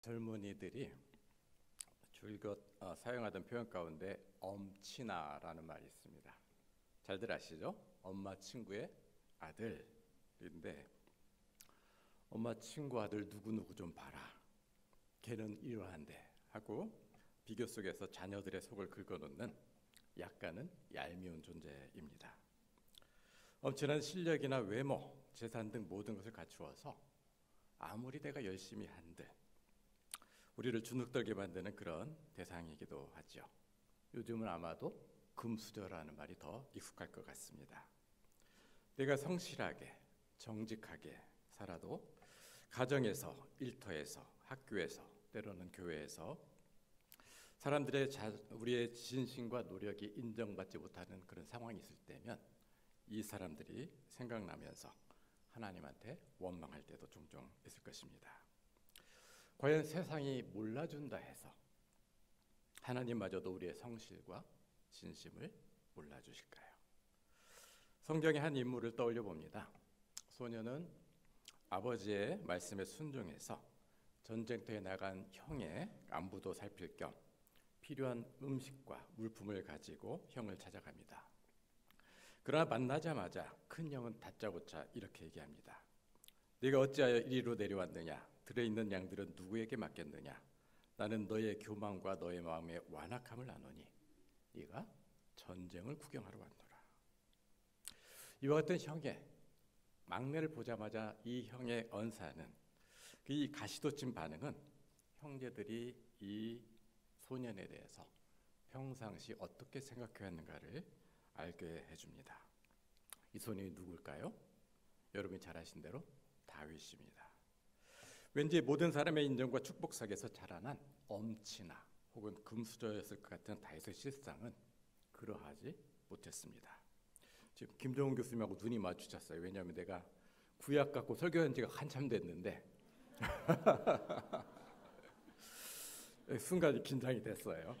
젊은이들이 줄곧 사용하던 표현 가운데 엄친아라는 말이 있습니다. 잘들 아시죠? 엄마 친구의 아들인데, 엄마 친구 아들 누구누구 좀 봐라, 걔는 이러한데 하고 비교 속에서 자녀들의 속을 긁어놓는 약간은 얄미운 존재입니다. 엄친아는 실력이나 외모, 재산 등 모든 것을 갖추어서 아무리 내가 열심히 한들 우리를 주눅들게 만드는 그런 대상이기도 하죠. 요즘은 아마도 금수저라는 말이 더 익숙할 것 같습니다. 내가 성실하게 정직하게 살아도 가정에서, 일터에서, 학교에서, 때로는 교회에서 사람들의 우리의 진심과 노력이 인정받지 못하는 그런 상황이 있을 때면 이 사람들이 생각나면서 하나님한테 원망할 때도 종종 있을 것입니다. 과연 세상이 몰라준다 해서 하나님마저도 우리의 성실과 진심을 몰라주실까요? 성경의 한 인물을 떠올려 봅니다. 소녀는 아버지의 말씀에 순종해서 전쟁터에 나간 형의 안부도 살필 겸 필요한 음식과 물품을 가지고 형을 찾아갑니다. 그러나 만나자마자 큰 형은 다짜고짜 이렇게 얘기합니다. 네가 어찌하여 이리로 내려왔느냐? 들어있는 양들은 누구에게 맡겼느냐? 나는 너의 교만과 너의 마음의 완악함을 아노니 네가 전쟁을 구경하러 왔노라. 이와 같은 형의 막내를 보자마자 이 형의 언사는, 이 가시돋친 반응은 형제들이 이 소년에 대해서 평상시 어떻게 생각해왔는가를 알게 해줍니다. 이 소년이 누굴까요? 여러분이 잘 아신 대로 다윗입니다. 왠지 모든 사람의 인정과 축복 속에서 자라난 엄친아 혹은 금수저였을 것 같은 다윗의 실상은 그러하지 못했습니다. 지금 김종훈 교수님하고 눈이 마주쳤어요. 왜냐하면 내가 구약 갖고 설교한 지가 한참 됐는데 순간 긴장이 됐어요.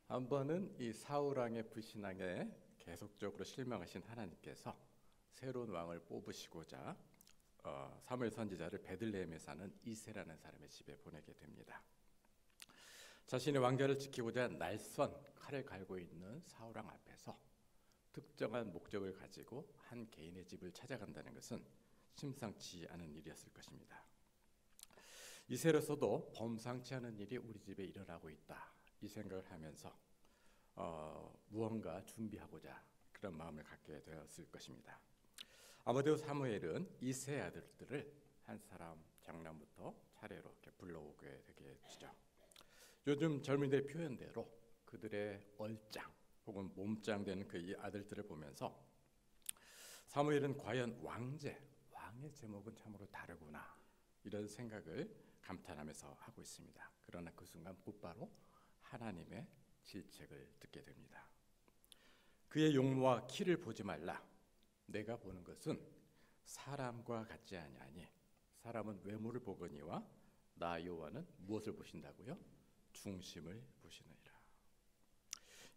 한 번은 이 사울 왕의 불신앙에 계속적으로 실망하신 하나님께서 새로운 왕을 뽑으시고자 사무엘 선지자를 베들레헴에 사는 이새라는 사람의 집에 보내게 됩니다. 자신의 왕자를 지키고자 날선 칼을 갈고 있는 사울 왕 앞에서 특정한 목적을 가지고 한 개인의 집을 찾아간다는 것은 심상치 않은 일이었을 것입니다. 이새로서도 범상치 않은 일이 우리 집에 일어나고 있다, 이 생각을 하면서 무언가 준비하고자 그런 마음을 갖게 되었을 것입니다. 아무데도 사무엘은 이새의 아들들을 한 사람 장남부터 차례로 이렇게 불러오게 되게 되죠. 요즘 젊은이들의 표현대로 그들의 얼짱 혹은 몸짱 되는 그 이 아들들을 보면서 사무엘은 과연 왕의 제목은 참으로 다르구나, 이런 생각을 감탄하면서 하고 있습니다. 그러나 그 순간 곧바로 하나님의 질책을 듣게 됩니다. 그의 용모와 키를 보지 말라. 내가 보는 것은 사람과 같지 아니하니 사람은 외모를 보거니와 나 여호와는 무엇을 보신다고요? 중심을 보시느니라.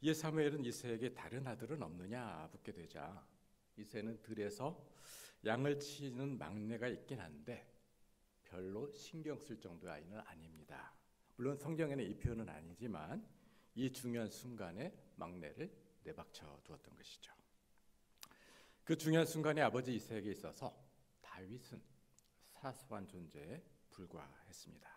이에 사무엘은 이새에게 다른 아들은 없느냐 묻게 되자 이새는 들에서 양을 치는 막내가 있긴 한데 별로 신경 쓸 정도의 아이는 아닙니다. 물론 성경에는 이 표현은 아니지만 이 중요한 순간에 막내를 내박쳐 두었던 것이죠. 그 중요한 순간에 아버지 이새에게 있어서 다윗은 사소한 존재에 불과했습니다.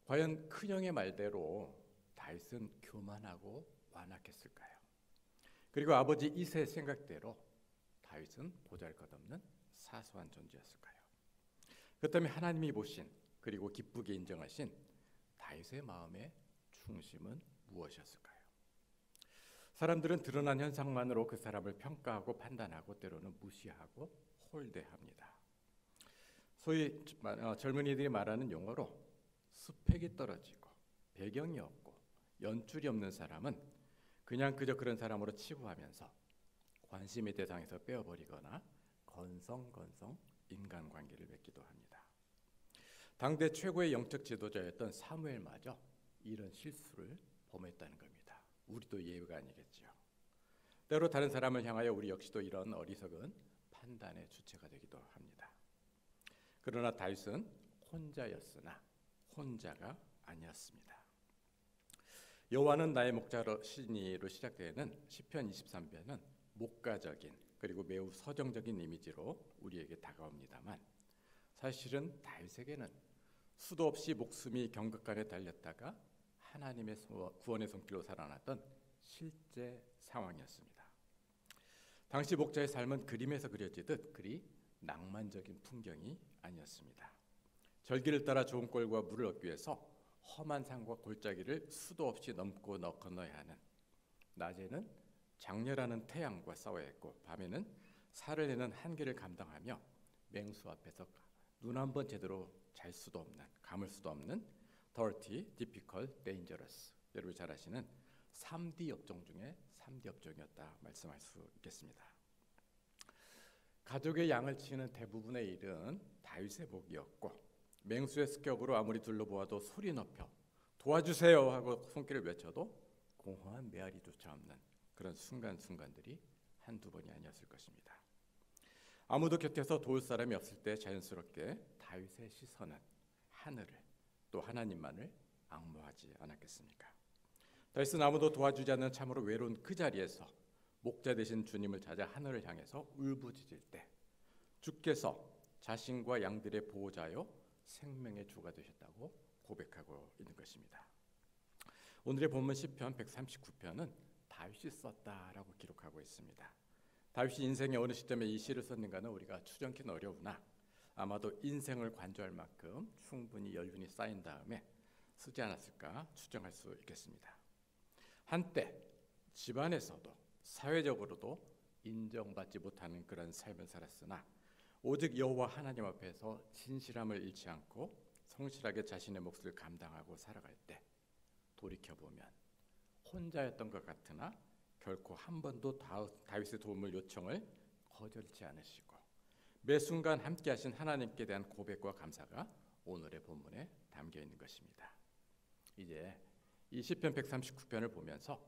과연 큰형의 말대로 다윗은 교만하고 완악했을까요? 그리고 아버지 이새의 생각대로 다윗은 보잘것없는 사소한 존재였을까요? 그렇다면 하나님이 보신 그리고 기쁘게 인정하신 다윗의 마음의 중심은 무엇이었을까요? 사람들은 드러난 현상만으로 그 사람을 평가하고 판단하고 때로는 무시하고 홀대합니다. 소위 젊은이들이 말하는 용어로 스펙이 떨어지고 배경이 없고 연줄이 없는 사람은 그저 그런 사람으로 치부하면서 관심의 대상에서 빼어버리거나 건성건성 인간관계를 맺기도 합니다. 당대 최고의 영적 지도자였던 사무엘마저 이런 실수를 범했다는 겁니다. 우리도 예외가 아니겠죠. 때로 다른 사람을 향하여 우리 역시도 이런 어리석은 판단의 주체가 되기도 합니다. 그러나 다윗은 혼자였으나 혼자가 아니었습니다. 여호와는 나의 목자시니로 시작되는 시편 23편은 목가적인 그리고 매우 서정적인 이미지로 우리에게 다가옵니다만 사실은 다윗에게는 수도 없이 목숨이 경각간에 달렸다가 하나님의 구원의 손길로 살아났던 실제 상황이었습니다. 당시 목자의 삶은 그림에서 그려지듯 그리 낭만적인 풍경이 아니었습니다. 절기를 따라 좋은 꼴과 물을 얻기 위해서 험한 산과 골짜기를 수도 없이 넘고 건너야 하는, 낮에는 장렬하는 태양과 싸워야 했고 밤에는 살을 내는 한계를 감당하며 맹수 앞에서 눈 한 번 제대로 잘 수도 없는, 감을 수도 없는 dirty, difficult, dangerous, 여러분이 잘 아시는 3D 업종 중에 3D 업종이었다 말씀할 수 있겠습니다. 가족의 양을 치는 대부분의 일은 다윗의 몫이었고 맹수의 습격으로 아무리 둘러보아도 소리 높여 도와주세요 하고 손길을 외쳐도 공허한 메아리조차 없는 그런 순간순간들이 한두 번이 아니었을 것입니다. 아무도 곁에서 도울 사람이 없을 때 자연스럽게 다윗의 시선은 하늘을, 또 하나님만을 앙모하지 않았겠습니까? 다윗은 아무도 도와주지 않는 참으로 외로운 그 자리에서 목자 되신 주님을 찾아 하늘을 향해서 울부짖을 때 주께서 자신과 양들의 보호자요 생명의 주가 되셨다고 고백하고 있는 것입니다. 오늘의 본문 시편 139편은 다윗이 썼다라고 기록하고 있습니다. 다윗이 인생의 어느 시점에 이 시를 썼는가는 우리가 추정키는 어려우나 아마도 인생을 관조할 만큼 충분히 연륜이 쌓인 다음에 쓰지 않았을까 추정할 수 있겠습니다. 한때 집안에서도 사회적으로도 인정받지 못하는 그런 삶을 살았으나 오직 여호와 하나님 앞에서 진실함을 잃지 않고 성실하게 자신의 몫을 감당하고 살아갈 때 돌이켜보면 혼자였던 것 같으나 결코 한 번도 다윗의 도움을 요청을 거절치 않으시고 매 순간 함께 하신 하나님께 대한 고백과 감사가 오늘의 본문에 담겨 있는 것입니다. 이제 이 시편 139편을 보면서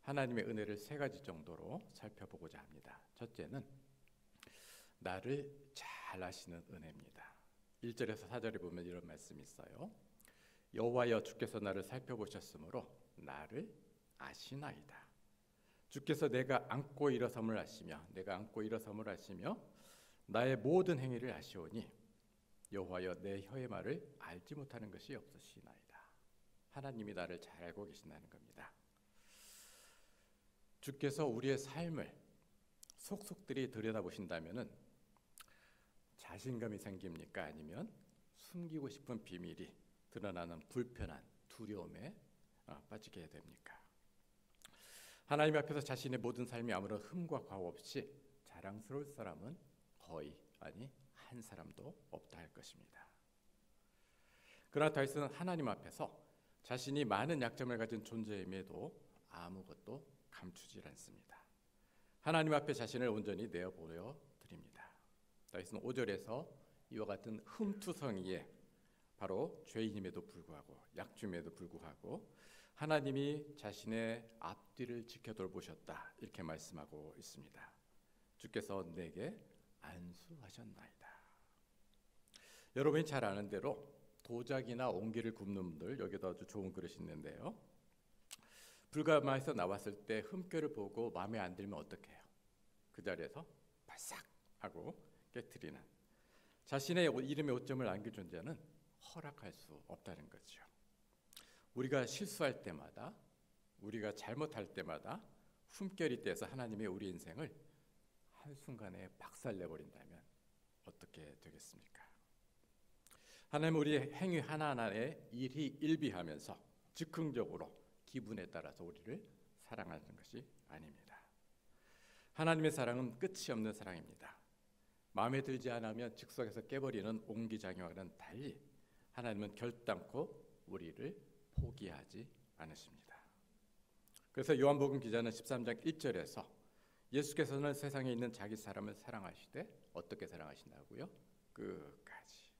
하나님의 은혜를 세 가지 정도로 살펴보고자 합니다. 첫째는 나를 잘 아시는 은혜입니다. 1절에서 4절에 보면 이런 말씀이 있어요. 여호와여 주께서 나를 살펴보셨으므로 나를 아시나이다. 주께서 내가 앉고 일어섬을 아시며 나의 모든 행위를 아시오니 여호와여 내 혀의 말을 알지 못하는 것이 없으시나이다. 하나님이 나를 잘 알고 계신다는 겁니다. 주께서 우리의 삶을 속속들이 들여다보신다면은 자신감이 생깁니까? 아니면 숨기고 싶은 비밀이 드러나는 불편한 두려움에 빠지게 됩니까? 하나님 앞에서 자신의 모든 삶이 아무런 흠과 과오 없이 자랑스러울 사람은 거의 아니 한 사람도 없다 할 것입니다. 그러나 다윗은 하나님 앞에서 자신이 많은 약점을 가진 존재임에도 아무것도 감추지 않습니다. 하나님 앞에 자신을 온전히 내어 보여드립니다. 다윗은 5절에서 이와 같은 흠투성이에 바로 죄인임에도 불구하고 약점에도 불구하고 하나님이 자신의 앞뒤를 지켜 돌보셨다 이렇게 말씀하고 있습니다. 주께서 내게 안수하셨나이다. 여러분이 잘 아는 대로 도자기나 옹기를 굽는 분들 여기도 아주 좋은 그릇이 있는데요. 불가마에서 나왔을 때 흠결을 보고 마음에 안 들면 어떻게 해요? 그 자리에서 바싹 하고 깨트리는 자신의 이름에 오점을 남길 존재는 허락할 수 없다는 거죠. 우리가 실수할 때마다 우리가 잘못할 때마다 흠결이 떼서 하나님의 우리 인생을 한순간에 박살내버린다면 어떻게 되겠습니까? 하나님은 우리의 행위 하나하나에 일희일비하면서 즉흥적으로 기분에 따라서 우리를 사랑하는 것이 아닙니다. 하나님의 사랑은 끝이 없는 사랑입니다. 마음에 들지 않으면 즉석에서 깨버리는 옹기장애와는 달리 하나님은 결단코 우리를 포기하지 않으십니다. 그래서 요한복음 기자는 13장 1절에서 예수께서는 세상에 있는 자기 사람을 사랑하시되 어떻게 사랑하신다고요? 끝까지.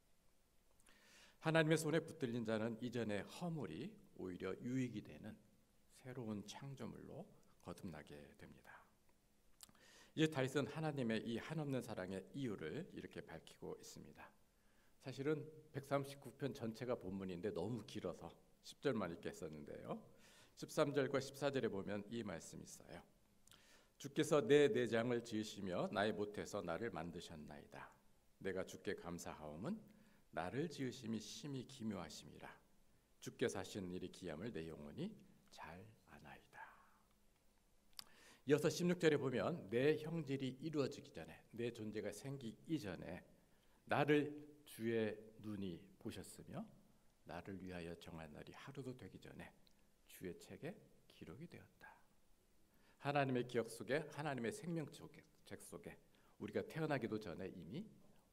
하나님의 손에 붙들린 자는 이전의 허물이 오히려 유익이 되는 새로운 창조물로 거듭나게 됩니다. 이제 다윗은 하나님의 이 한없는 사랑의 이유를 이렇게 밝히고 있습니다. 사실은 139편 전체가 본문인데 너무 길어서 10절만 읽겠었는데요. 13절과 14절에 보면 이 말씀이 있어요. 주께서 내 내장을 지으시며 나의 못에서 나를 만드셨나이다. 내가 주께 감사하옴은 나를 지으심이 심히 기묘하심이라. 주께서 하신 일이 기함을 내 영혼이 잘 아나이다. 이어서 16절에 보면 내 형질이 이루어지기 전에, 내 존재가 생기기 이전에 나를 주의 눈이 보셨으며 나를 위하여 정한 날이 하루도 되기 전에 주의 책에 기록이 되었다. 하나님의 기억 속에, 하나님의 생명책 속에 우리가 태어나기도 전에 이미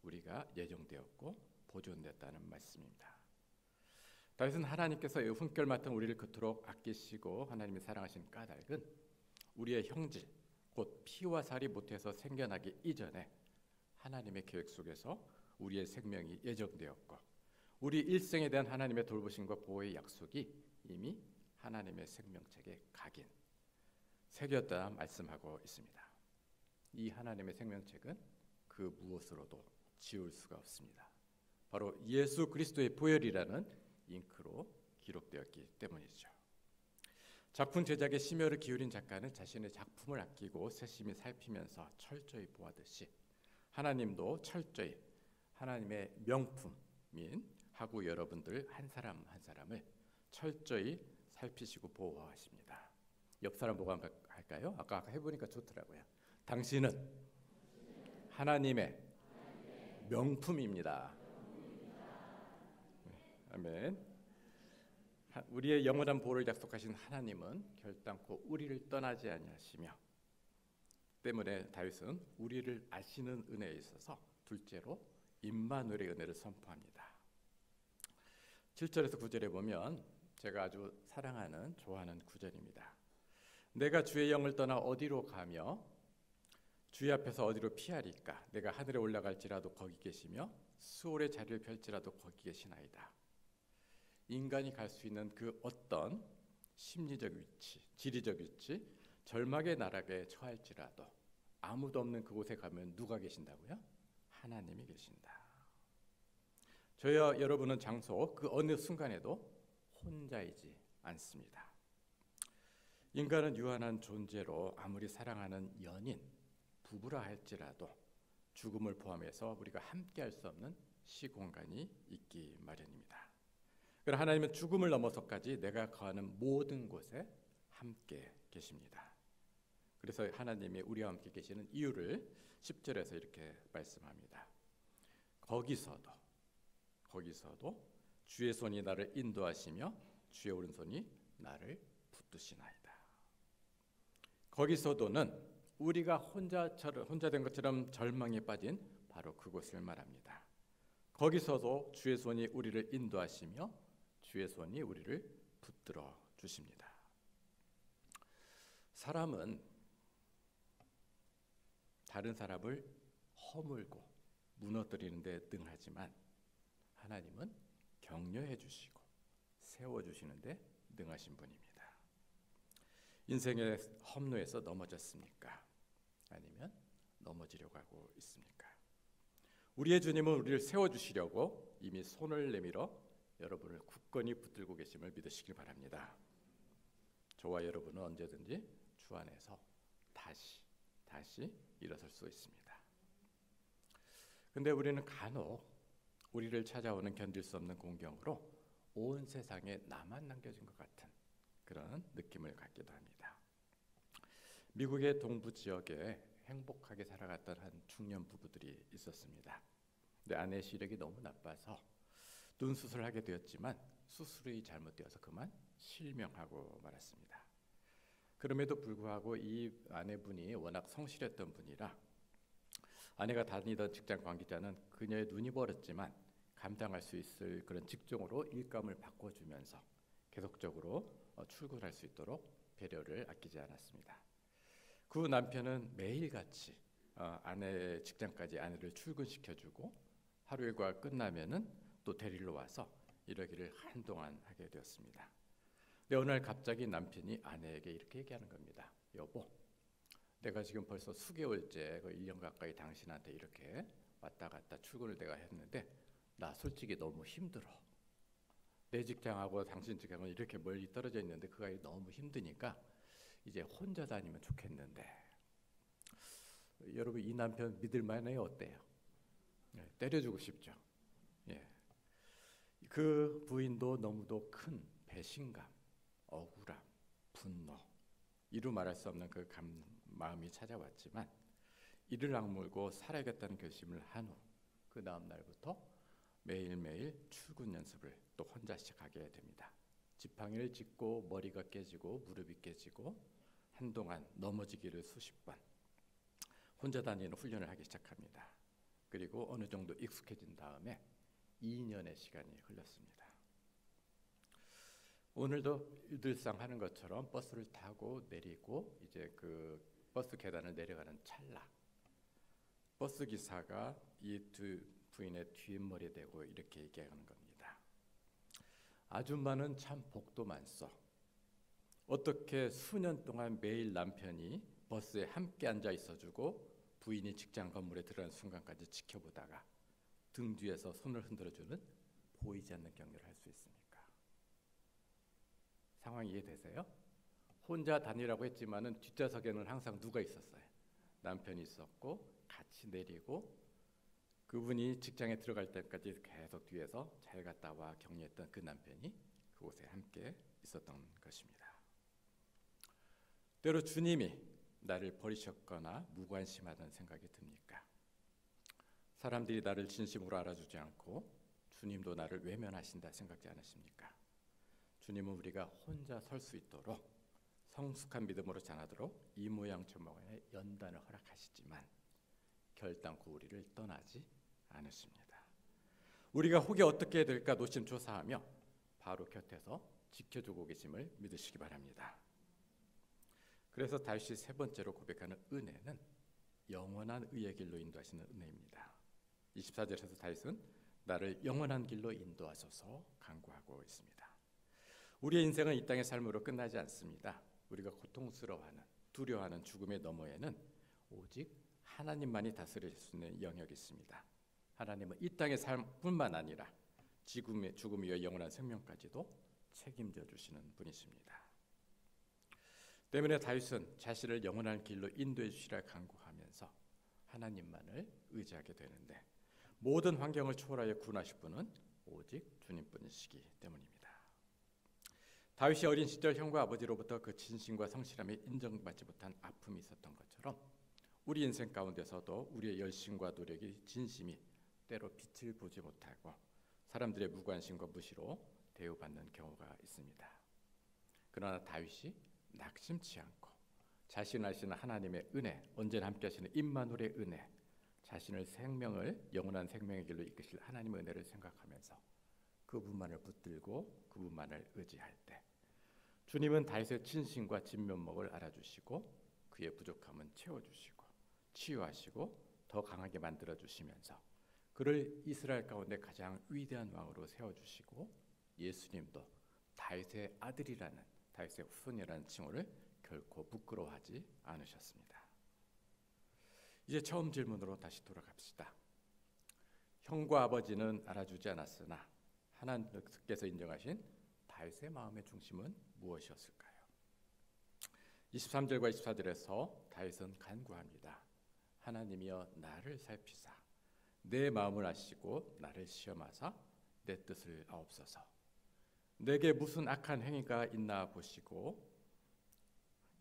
우리가 예정되었고 보존됐다는 말씀입니다. 다윗은 하나님께서 품결 맡은 우리를 그토록 아끼시고 하나님이 사랑하신 까닭은 우리의 형질, 곧 피와 살이 못해서 생겨나기 이전에 하나님의 계획 속에서 우리의 생명이 예정되었고 우리 일생에 대한 하나님의 돌보심과 보호의 약속이 이미 하나님의 생명책에 각인, 새겼다 말씀하고 있습니다. 이 하나님의 생명책은 그 무엇으로도 지울 수가 없습니다. 바로 예수 그리스도의 보혈이라는 잉크로 기록되었기 때문이죠. 작품 제작에 심혈을 기울인 작가는 자신의 작품을 아끼고 세심히 살피면서 철저히 보아듯이 하나님도 철저히 하나님의 명품인 하구 여러분들 한 사람 한 사람을 철저히 살피시고 보호하십니다. 옆 사람 보고 한번 할까요? 아까 해보니까 좋더라고요. 당신은 하나님의 명품입니다. 아멘. 우리의 영원한 보호를 약속하신 하나님은 결단코 우리를 떠나지 아니하시며 때문에 다윗은 우리를 아시는 은혜에 있어서 둘째로 임마누엘의 은혜를 선포합니다. 7절에서 9절에 보면 제가 아주 사랑하는 좋아하는 구절입니다. 내가 주의 영을 떠나 어디로 가며 주의 앞에서 어디로 피하리까? 내가 하늘에 올라갈지라도 거기 계시며 수월의 자리를 펼지라도 거기 계시나이다. 인간이 갈 수 있는 그 어떤 심리적 위치, 지리적 위치, 절망의 나락에 처할지라도 아무도 없는 그곳에 가면 누가 계신다고요? 하나님이 계신다. 저희와 여러분은 장소 그 어느 순간에도 혼자이지 않습니다. 인간은 유한한 존재로 아무리 사랑하는 연인, 부부라 할지라도 죽음을 포함해서 우리가 함께할 수 없는 시공간이 있기 마련입니다. 그러나 하나님은 죽음을 넘어서까지 내가 거하는 모든 곳에 함께 계십니다. 그래서 하나님이 우리와 함께 계시는 이유를 10절에서 이렇게 말씀합니다. 거기서도 주의 손이 나를 인도하시며 주의 오른손이 나를 붙드시나이다. 거기서도는 우리가 혼자 된 것처럼 절망에 빠진 바로 그곳을 말합니다. 거기서도 주의 손이 우리를 인도하시며 주의 손이 우리를 붙들어 주십니다. 사람은 다른 사람을 허물고 무너뜨리는 데 능하지만 하나님은 격려해 주시고 세워 주시는 데 능하신 분입니다. 인생의 험로에서 넘어졌습니까? 아니면 넘어지려고 하고 있습니까? 우리의 주님은 우리를 세워주시려고 이미 손을 내밀어 여러분을 굳건히 붙들고 계심을 믿으시길 바랍니다. 저와 여러분은 언제든지 주 안에서 다시 일어설 수 있습니다. 근데 우리는 간혹 우리를 찾아오는 견딜 수 없는 공경으로 온 세상에 나만 남겨진 것 같은 그런 느낌을 갖기도 합니다. 미국의 동부 지역에 행복하게 살아갔던 한 중년 부부들이 있었습니다. 근데 아내의 시력이 너무 나빠서 눈 수술을 하게 되었지만 수술이 잘못되어서 그만 실명하고 말았습니다. 그럼에도 불구하고 이 아내분이 워낙 성실했던 분이라 아내가 다니던 직장 관계자는 그녀의 눈이 멀었지만 감당할 수 있을 그런 직종으로 일감을 바꿔주면서 계속적으로 출근할 수 있도록 배려를 아끼지 않았습니다. 그 남편은 매일같이 아내의 직장까지 아내를 출근시켜주고 하루 일과가 끝나면은 또 데리러 와서 이러기를 한동안 하게 되었습니다. 근데 어느 날 갑자기 남편이 아내에게 이렇게 얘기하는 겁니다. 여보, 내가 지금 벌써 수개월째 1년 가까이 당신한테 이렇게 왔다 갔다 출근을 내가 했는데 나 솔직히 너무 힘들어. 내 직장하고 당신 직장은 이렇게 멀리 떨어져 있는데 그가 너무 힘드니까 이제 혼자 다니면 좋겠는데. 여러분 이 남편 믿을 만해요? 어때요? 때려주고 싶죠. 예. 그 부인도 너무도 큰 배신감, 억울함, 분노, 이루 말할 수 없는 그 마음이 찾아왔지만 이를 악물고 살아야겠다는 결심을 한 후 그 다음 날부터 매일매일 출근 연습을 또 혼자 시작하게 됩니다. 지팡이를 짚고 머리가 깨지고 무릎이 깨지고 한동안 넘어지기를 수십 번 혼자 다니는 훈련을 하기 시작합니다. 그리고 어느 정도 익숙해진 다음에 2년의 시간이 흘렀습니다. 오늘도 일들상 하는 것처럼 버스를 타고 내리고 이제 그 버스 계단을 내려가는 찰나 버스 기사가 이 두 부인의 뒷머리에 대고 이렇게 얘기하는 겁니다. 아줌마는 참 복도 많소. 어떻게 수년 동안 매일 남편이 버스에 함께 앉아 있어주고 부인이 직장 건물에 들어가는 순간까지 지켜보다가 등 뒤에서 손을 흔들어주는 보이지 않는 격려를 할 수 있습니까? 상황 이해되세요? 혼자 다니라고 했지만은 뒷좌석에는 항상 누가 있었어요? 남편이 있었고 같이 내리고 그분이 직장에 들어갈 때까지 계속 뒤에서 잘 갔다 와 격려했던 그 남편이 그곳에 함께 있었던 것입니다. 때로 주님이 나를 버리셨거나 무관심하다는 생각이 듭니까? 사람들이 나를 진심으로 알아주지 않고 주님도 나를 외면하신다 생각지 않으십니까? 주님은 우리가 혼자 설 수 있도록 성숙한 믿음으로 자라도록 이 모양 저 모양의 연단을 허락하시지만 결단코 우리를 떠나지 않으십니다. 우리가 혹여 어떻게 될까 노심초사하며 바로 곁에서 지켜주고 계심을 믿으시기 바랍니다. 그래서 다윗이 세 번째로 고백하는 은혜는 영원한 의의 길로 인도하시는 은혜입니다. 24절에서 다윗은 나를 영원한 길로 인도하소서 간구하고 있습니다. 우리의 인생은 이 땅의 삶으로 끝나지 않습니다. 우리가 고통스러워하는 두려워하는 죽음의 너머에는 오직 하나님만이 다스릴 수 있는 영역이 있습니다. 하나님은 이 땅의 삶뿐만 아니라 죽음 이후의 영원한 생명까지도 책임져 주시는 분이십니다. 때문에 다윗은 자신을 영원한 길로 인도해 주시라 간구하면서 하나님만을 의지하게 되는데 모든 환경을 초월하여 구원하실 분은 오직 주님뿐이시기 때문입니다. 다윗이 어린 시절 형과 아버지로부터 그 진심과 성실함에 인정받지 못한 아픔이 있었던 것처럼 우리 인생 가운데서도 우리의 열심과 노력이 진심이 때로 빛을 보지 못하고 사람들의 무관심과 무시로 대우받는 경우가 있습니다. 그러나 다윗이 낙심치 않고 자신 아시는 하나님의 은혜, 언제나 함께 하시는 임마누엘의 은혜, 자신을 영원한 생명의 길로 이끄실 하나님의 은혜를 생각하면서 그분만을 붙들고 그분만을 의지할 때 주님은 다윗의 진심과 진면목을 알아주시고 그의 부족함은 채워주시고 치유하시고 더 강하게 만들어주시면서 그를 이스라엘 가운데 가장 위대한 왕으로 세워주시고 예수님도 다윗의 아들이라는 다윗의 후손이라는 칭호를 결코 부끄러워하지 않으셨습니다. 이제 처음 질문으로 다시 돌아갑시다. 형과 아버지는 알아주지 않았으나 하나님께서 인정하신 다윗의 마음의 중심은 무엇이었을까요? 23절과 24절에서 다윗은 간구합니다. 하나님이여 나를 살피사 내 마음을 아시고 나를 시험하사 내 뜻을 아옵소서. 내게 무슨 악한 행위가 있나 보시고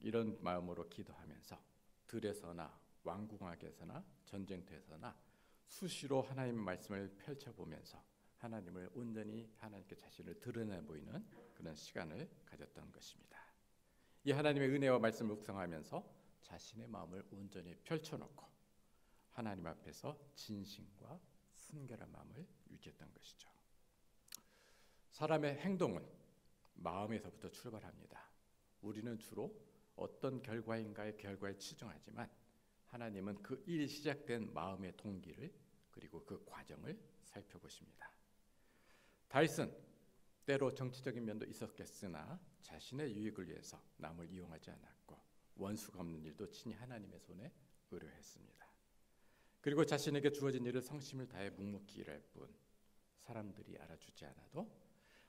이런 마음으로 기도하면서 들에서나 왕궁학에서나 전쟁터에서나 수시로 하나님의 말씀을 펼쳐보면서 하나님을 온전히 하나님께 자신을 드러내 보이는 그런 시간을 가졌던 것입니다. 이 하나님의 은혜와 말씀을 묵상하면서 자신의 마음을 온전히 펼쳐놓고 하나님 앞에서 진심과 순결한 마음을 유지했던 것이죠. 사람의 행동은 마음에서부터 출발합니다. 우리는 주로 어떤 결과인가의 결과에 치중하지만 하나님은 그 일이 시작된 마음의 동기를 그리고 그 과정을 살펴보십니다. 다윗은 때로 정치적인 면도 있었겠으나 자신의 유익을 위해서 남을 이용하지 않았고 원수가 없는 일도 친히 하나님의 손에 의뢰했습니다. 그리고 자신에게 주어진 일을 성심을 다해 묵묵히 일할 뿐 사람들이 알아주지 않아도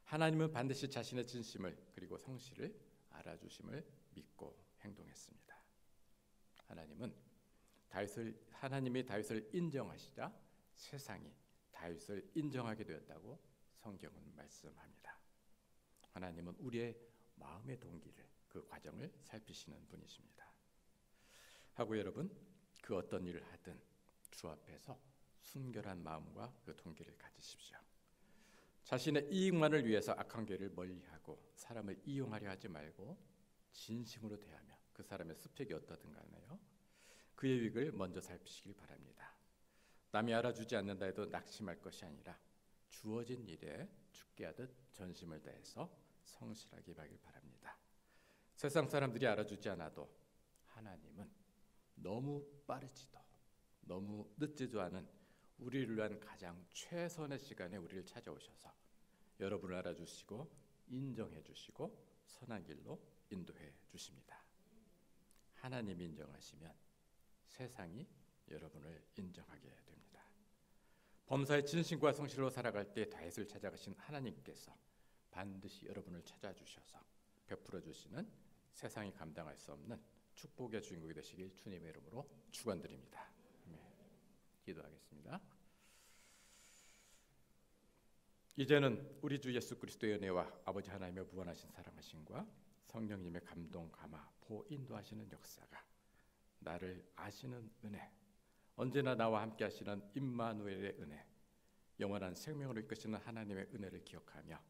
하나님은 반드시 자신의 진심을 그리고 성실을 알아주심을 믿고 행동했습니다. 하나님이 다윗을 인정하시자 세상이 다윗을 인정하게 되었다고 성경은 말씀합니다. 하나님은 우리의 마음의 동기를, 그 과정을 살피시는 분이십니다. 하고 여러분, 그 어떤 일을 하든 주 앞에서 순결한 마음과 그 동기를 가지십시오. 자신의 이익만을 위해서 악한 길을 멀리하고 사람을 이용하려 하지 말고 진심으로 대하며 그 사람의 스펙이 어떠든 간에요, 그의 유익을 먼저 살피시길 바랍니다. 남이 알아주지 않는다 해도 낙심할 것이 아니라 주어진 일에 죽게 하듯 전심을 다해서 성실하게 임하길 바랍니다. 세상 사람들이 알아주지 않아도 하나님은 너무 빠르지도 너무 늦지도 않은 우리를 위한 가장 최선의 시간에 우리를 찾아오셔서 여러분을 알아주시고 인정해 주시고 선한 길로 인도해 주십니다. 하나님이 인정하시면 세상이 여러분을 인정하게 됩니다. 범사의 진심과 성실로 살아갈 때 다윗을 찾아가신 하나님께서 반드시 여러분을 찾아주셔서 베풀어 주시는 세상이 감당할 수 없는 축복의 주인공이 되시길 주님의 이름으로 축원드립니다. 기도하겠습니다. 이제는 우리 주 예수 그리스도의 은혜와 아버지 하나님의 무한하신 사랑하심과 성령님의 감동, 감화, 보 인도하시는 역사가, 나를 아시는 은혜, 언제나 나와 함께 하시는 임마누엘의 은혜, 영원한 생명으로 이끄시는 하나님의 은혜를 기억하며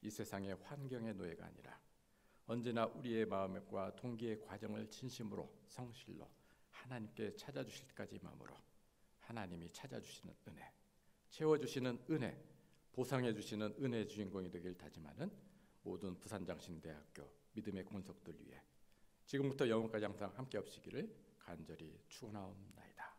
이 세상의 환경의 노예가 아니라 언제나 우리의 마음과 동기의 과정을 진심으로 성실로 하나님께 찾아주실 때까지 마음으로 하나님이 찾아주시는 은혜, 채워주시는 은혜, 보상해주시는 은혜의 주인공이 되길 다짐하는 모든 부산장신대학교 믿음의 권속들 위해 지금부터 영원까지 항상 함께 하시기를 간절히 축원하옵나이다.